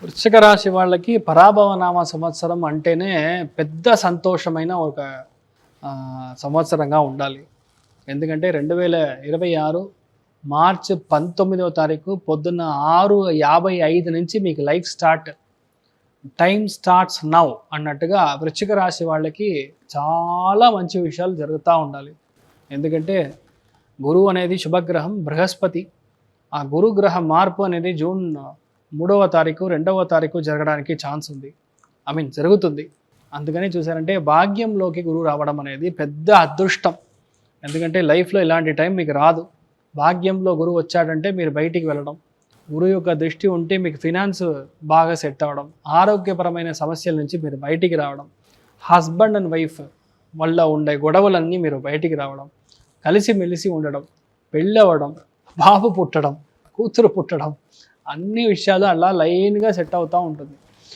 వృశ్చిక రాశి వాళ్ళకి పరాభవనామ సంవత్సరం అంటేనే పెద్ద సంతోషమైన ఒక సంవత్సరంగా ఉండాలి. ఎందుకంటే 2026 మార్చి 19వ తారీఖు పొద్దున్న 6:55 నుంచి మీకు life start, time starts now అన్నట్టుగా వృశ్చిక రాశి వాళ్ళకి చాలా మంచి విషయాలు జరుగుతూ ఉండాలి. ఎందుకంటే గురువు అనేది శుభగ్రహం, బృహస్పతి. ఆ గురుగ్రహ మార్పు అనేది జూన్ 3వ తారీఖు 2వ తారీఖు జరగడానికి ఛాన్స్ ఉంది, జరుగుతుంది. అందుకని చూసారంటే భాగ్యంలోకి గురువు రావడం అనేది పెద్ద అదృష్టం. ఎందుకంటే లైఫ్లో ఇలాంటి టైం మీకు రాదు. భాగ్యంలో గురువు వచ్చాడంటే మీరు బయటికి వెళ్ళడం, గురువు యొక్క దృష్టి ఉంటే మీకు ఫినాన్స్ బాగా సెట్ అవ్వడం, ఆరోగ్యపరమైన సమస్యల నుంచి మీరు బయటికి రావడం, హస్బెండ్ అండ్ వైఫ్ వల్ల ఉండే గొడవలన్నీ మీరు బయటికి రావడం, కలిసిమెలిసి ఉండడం, పెళ్ళి అవ్వడం, బాబు పుట్టడం, కూతురు పుట్టడం, అన్ని విషయాలు అలా లైన్గా సెట్ అవుతూ ఉంటుంది.